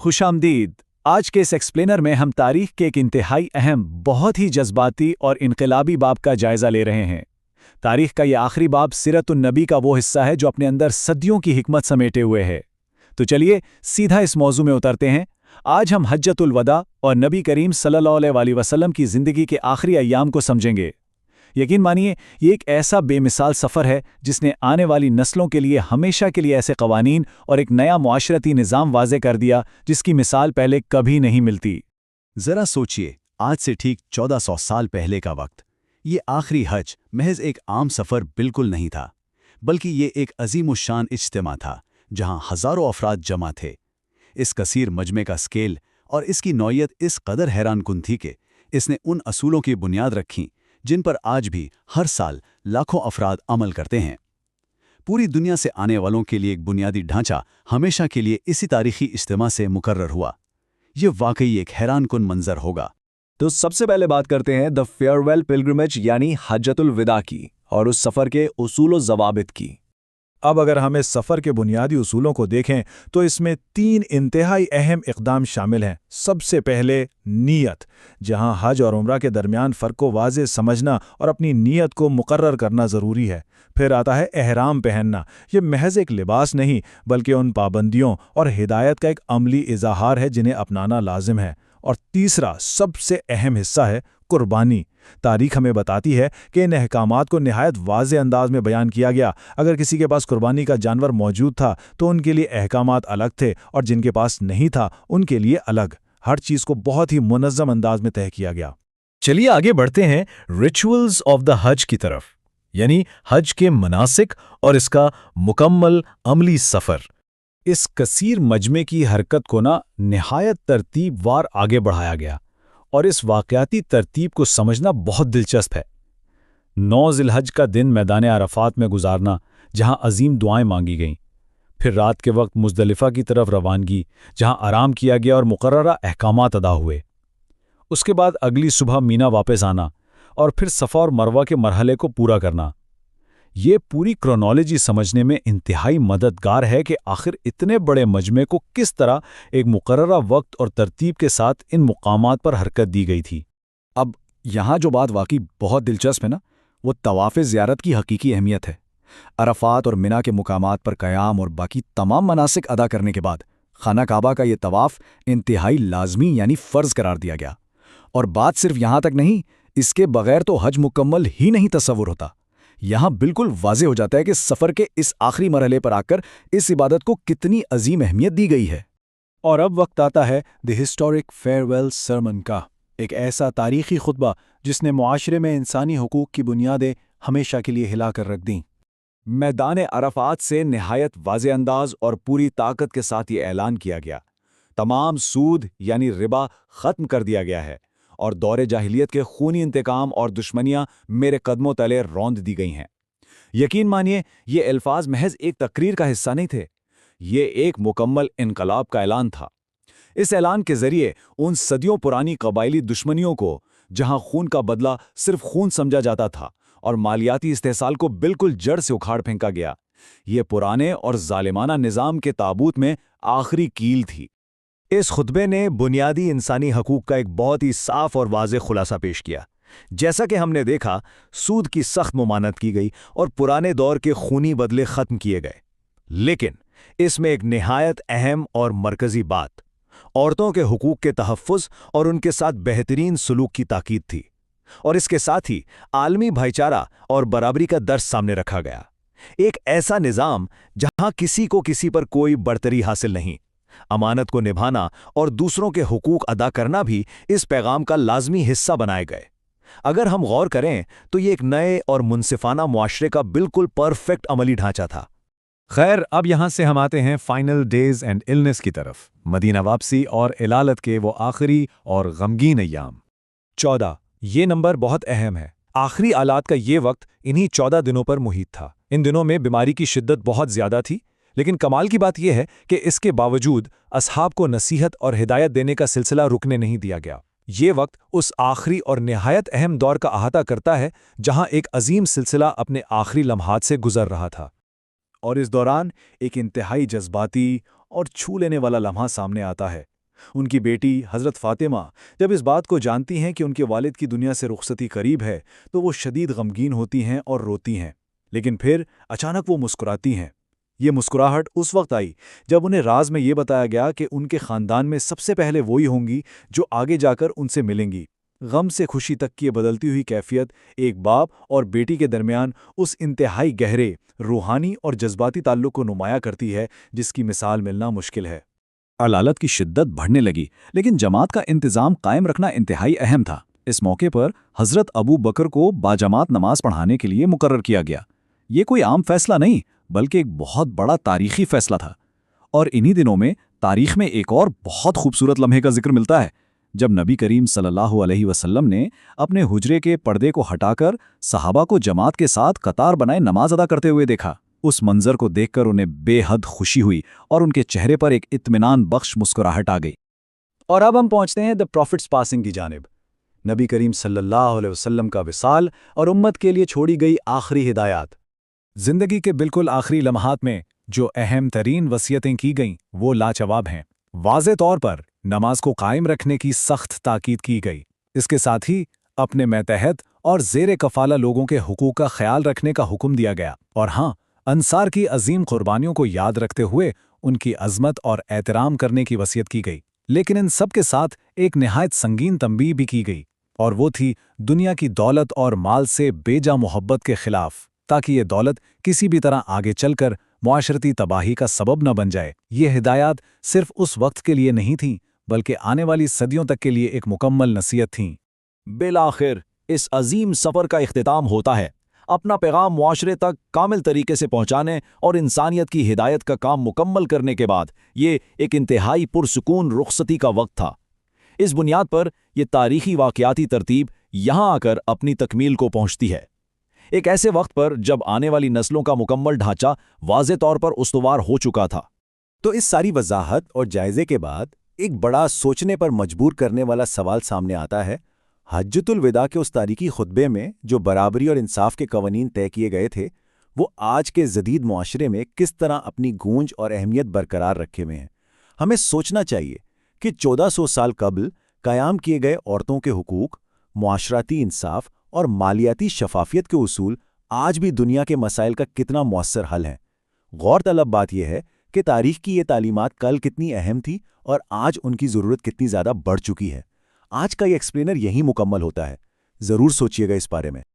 खुश आमदीद। आज के इस एक्सप्लेनर में हम तारीख के एक इंतहाई अहम, बहुत ही जज्बाती और इनकलाबी बाब का जायजा ले रहे हैं। तारीख का यह आखिरी बाब सीरतुन नबी का वो हिस्सा है जो अपने अंदर सदियों की हिकमत समेटे हुए है। तो चलिए सीधा इस मौजू में उतरते हैं। आज हम हज्जतुल वदा और नबी करीम सल्लल्लाहु अलैहि वसल्लम की ज़िंदगी के आखिरी अय्याम को समझेंगे। यकीन मानिए, ये एक ऐसा बेमिसाल सफ़र है जिसने आने वाली नस्लों के लिए हमेशा के लिए ऐसे कवानीन और एक नया मुआशरती निज़ाम वाज़े कर दिया जिसकी मिसाल पहले कभी नहीं मिलती। ज़रा सोचिए, आज से ठीक 1400 साल पहले का वक्त। ये आखिरी हज महज एक आम सफ़र बिल्कुल नहीं था, बल्कि ये एक अजीमुशान इज्तिमा था जहां हज़ारों अफराद जमा थे। इस कसीर मजमे का स्केल और इसकी नौयत इस कदर हैरानकुन थी कि इसने उन असूलों की बुनियाद रखी जिन पर आज भी हर साल लाखों अफराद अमल करते हैं। पूरी दुनिया से आने वालों के लिए एक बुनियादी ढांचा हमेशा के लिए इसी तारीखी इज्तिमा से मुकर्रर हुआ। ये वाकई एक हैरानकुन मंजर होगा। तो सबसे पहले बात करते हैं द फेयरवेल पिलग्रिमेज यानी हज्जतुल विदा की और उस सफ़र के उसूल व ज़वाबित की। अब अगर हम इस सफ़र के बुनियादी उसूलों को देखें तो इसमें 3 इंतहाई अहम इक़दाम शामिल हैं। सबसे पहले नीयत, जहां हज और उम्रा के दरमियान फ़र्क को वाज़े समझना और अपनी नीयत को मुकर्रर करना ज़रूरी है। फिर आता है एहराम पहनना। ये महज एक लिबास नहीं बल्कि उन पाबंदियों और हिदायत का एक अमली इज़हार है जिन्हें अपनाना लाजिम है। और तीसरा सबसे अहम हिस्सा है कुर्बानी। तारीख हमें बताती है कि इन अहकामात को निहायत वाज़े अंदाज में बयान किया गया। अगर किसी के पास कुर्बानी का जानवर मौजूद था तो उनके लिए अहकामात अलग थे और जिनके पास नहीं था उनके लिए अलग। हर चीज़ को बहुत ही मुनज़्ज़म अंदाज में तय किया गया। चलिए आगे बढ़ते हैं रिचुअल्स ऑफ द हज की तरफ, यानी हज के मनासिक और इसका मुकम्मल अमली सफ़र। इस कसीर मजमे की हरकत को निहायत तरतीबवार आगे बढ़ाया गया और इस वाक़याती तरतीब को समझना बहुत दिलचस्प है। 9 ज़िलहज का दिन मैदान अरफ़ात में गुजारना, जहां अजीम दुआएं मांगी गईं। फिर रात के वक्त मुज़दलिफ़ा की तरफ रवानगी, जहां आराम किया गया और मुकर्ररा अहकामात अदा हुए। उसके बाद अगली सुबह मीना वापस आना और फिर सफ़ा और मरवा के मरहले को पूरा करना। ये पूरी क्रोनोलॉजी समझने में इंतहाई मददगार है कि आखिर इतने बड़े मजमे को किस तरह एक मुकर्ररा वक्त और तरतीब के साथ इन मुकामात पर हरकत दी गई थी। अब यहाँ जो बात वाकई बहुत दिलचस्प है वो तवाफ़ ज़ियारत की हकीकी अहमियत है। अरफ़ात और मिना के मुकामात पर क़याम और बाकी तमाम मनासिक अदा करने के बाद खाना काबा का ये तवाफ़ इंतहाई लाजमी यानी फ़र्ज़ करार दिया गया। और बात सिर्फ यहाँ तक नहीं, इसके बग़ैर तो हज मुकम्मल ही नहीं तस्वुर होता। यहाँ बिल्कुल वाज़े हो जाता है कि सफ़र के इस आखिरी मरहले पर आकर इस इबादत को कितनी अजीम अहमियत दी गई है। और अब वक्त आता है द हिस्टोरिक फेयरवेल सरमन का, एक ऐसा तारीख़ी खुतबा जिसने मुआशरे में इंसानी हुकूक की बुनियादें हमेशा के लिए हिला कर रख दीं। मैदान अरफ़ात से निहायत वाज़े अंदाज और पूरी ताकत के साथ ये ऐलान किया गया, तमाम सूद यानी रिबा ख़त्म कर दिया गया है और दौरे जाहिलियत के खूनी इंतकाम और दुश्मनियां मेरे कदमों तले रौंद दी गई हैं। यकीन मानिए, ये अल्फाज महज एक तकरीर का हिस्सा नहीं थे, ये एक मुकम्मल इनकलाब का ऐलान था। इस ऐलान के ज़रिए उन सदियों पुरानी कबायली दुश्मनियों को, जहां खून का बदला सिर्फ खून समझा जाता था और मालियाती इस्तेहसाल को बिल्कुल जड़ से उखाड़ फेंका गया, ये पुराने और जालिमाना निज़ाम के ताबूत में आखिरी कील थी। इस खुतबे ने बुनियादी इंसानी हकूक़ का एक बहुत ही साफ और वाज़ेह खुलासा पेश किया। जैसा कि हमने देखा, सूद की सख्त मुमानत की गई और पुराने दौर के खूनी बदले ख़त्म किए गए। लेकिन इसमें एक निहायत अहम और मरकज़ी बात औरतों के हुकूक़ के तहफ़्फ़ुज़ और उनके साथ बेहतरीन सलूक की ताकीद थी। और इसके साथ ही आलमी भाईचारा और बराबरी का दर्स सामने रखा गया। एक ऐसा निज़ाम जहां किसी को किसी पर कोई बढ़तरी हासिल नहीं। अमानत को निभाना और दूसरों के हुकूक अदा करना भी इस पैगाम का लाजमी हिस्सा बनाए गए। अगर हम गौर करें तो ये एक नए और मुनसिफाना मुआशरे का बिल्कुल परफेक्ट अमली ढांचा था। खैर, अब यहाँ से हम आते हैं फाइनल डेज एंड इलनेस की तरफ, मदीना वापसी और इलालत के वो आखिरी और गमगीन अय्याम। 14, ये नंबर बहुत अहम है। आखिरी आलात का ये वक्त इन्हीं 14 दिनों पर मुहित था। इन दिनों में बीमारी की शिद्दत बहुत ज़्यादा थी, लेकिन कमाल की बात यह है कि इसके बावजूद असहाब को नसीहत और हिदायत देने का सिलसिला रुकने नहीं दिया गया। ये वक्त उस आखिरी और निहायत अहम दौर का अहाता करता है जहां एक अजीम सिलसिला अपने आखिरी लम्हात से गुजर रहा था। और इस दौरान एक इंतहाई जज्बाती और छू लेने वाला लम्हा सामने आता है। ان کی بیٹی حضرت فاطمہ جب اس بات کو جانتی ہیں کہ ان کے والد کی دنیا سے رخصتی قریب ہے تو وہ شدید غمگین ہوتی ہیں اور روتی ہیں، لیکن پھر اچانک وہ مسکراتی ہیں۔ یہ مسکراہٹ اس وقت آئی جب انہیں راز میں یہ بتایا گیا کہ ان کے خاندان میں سب سے پہلے وہی ہوں گی جو آگے جا کر ان سے ملیں گی۔ غم سے خوشی تک کی یہ بدلتی ہوئی کیفیت ایک باپ اور بیٹی کے درمیان اس انتہائی گہرے، روحانی اور جذباتی تعلق کو نمایاں کرتی ہے جس کی مثال ملنا مشکل ہے۔ علالت کی شدت بڑھنے لگی، لیکن جماعت کا انتظام قائم رکھنا انتہائی اہم تھا۔ اس موقع پر حضرت ابو بکر کو باجماعت نماز پڑھانے کے لیے مقرر کیا گیا۔ یہ کوئی عام فیصلہ نہیں بلکہ ایک بہت بڑا تاریخی فیصلہ تھا۔ اور انہی دنوں میں تاریخ میں ایک اور بہت خوبصورت لمحے کا ذکر ملتا ہے جب نبی کریم صلی اللہ علیہ وسلم نے اپنے حجرے کے پردے کو ہٹا کر صحابہ کو جماعت کے ساتھ قطار بنائے نماز ادا کرتے ہوئے دیکھا۔ اس منظر کو دیکھ کر انہیں بے حد خوشی ہوئی اور ان کے چہرے پر ایک اطمینان بخش مسکراہٹ آ گئی۔ اور اب ہم پہنچتے ہیں دی پروفٹس پاسنگ کی جانب، نبی کریم صلی اللہ علیہ وسلم کا وصال اور امت کے لیے چھوڑی گئی آخری ہدایات۔ زندگی کے بالکل آخری لمحات میں جو اہم ترین وصیتیں کی گئیں وہ لاجواب ہیں۔ واضح طور پر نماز کو قائم رکھنے کی سخت تاکید کی گئی۔ اس کے ساتھ ہی اپنے ماتحت اور زیر کفالہ لوگوں کے حقوق کا خیال رکھنے کا حکم دیا گیا، اور ہاں، انصار کی عظیم قربانیوں کو یاد رکھتے ہوئے ان کی عظمت اور احترام کرنے کی وصیت کی گئی۔ لیکن ان سب کے ساتھ ایک نہایت سنگین تنبیہ بھی کی گئی، اور وہ تھی دنیا کی دولت اور مال سے بے جا محبت کے خلاف، تاکہ یہ دولت کسی بھی طرح آگے چل کر معاشرتی تباہی کا سبب نہ بن جائے۔ یہ ہدایات صرف اس وقت کے لیے نہیں تھیں بلکہ آنے والی صدیوں تک کے لیے ایک مکمل نصیحت تھیں۔ بالآخر اس عظیم سفر کا اختتام ہوتا ہے۔ اپنا پیغام معاشرے تک کامل طریقے سے پہنچانے اور انسانیت کی ہدایت کا کام مکمل کرنے کے بعد یہ ایک انتہائی پرسکون رخصتی کا وقت تھا۔ اس بنیاد پر یہ تاریخی واقعاتی ترتیب یہاں آ کر اپنی تکمیل کو پہنچتی ہے، ایک ایسے وقت پر جب آنے والی نسلوں کا مکمل ڈھانچہ واضح طور پر استوار ہو چکا تھا۔ تو اس ساری وضاحت اور جائزے کے بعد ایک بڑا سوچنے پر مجبور کرنے والا سوال سامنے آتا ہے۔ حجۃ الوداع کے اس تاریخی خطبے میں جو برابری اور انصاف کے قوانین طے کیے گئے تھے، وہ آج کے جدید معاشرے میں کس طرح اپنی گونج اور اہمیت برقرار رکھے ہوئے ہیں؟ ہمیں سوچنا چاہیے کہ 1400 سال قبل قیام کیے گئے عورتوں کے حقوق، معاشرتی انصاف اور مالیاتی شفافیت کے اصول آج بھی دنیا کے مسائل کا کتنا مؤثر حل ہیں۔ غور طلب بات یہ ہے کہ تاریخ کی یہ تعلیمات کل کتنی اہم تھی اور آج ان کی ضرورت کتنی زیادہ بڑھ چکی ہے۔ آج کا یہ ایکسپلینر یہیں مکمل ہوتا ہے۔ ضرور سوچیے گا اس بارے میں۔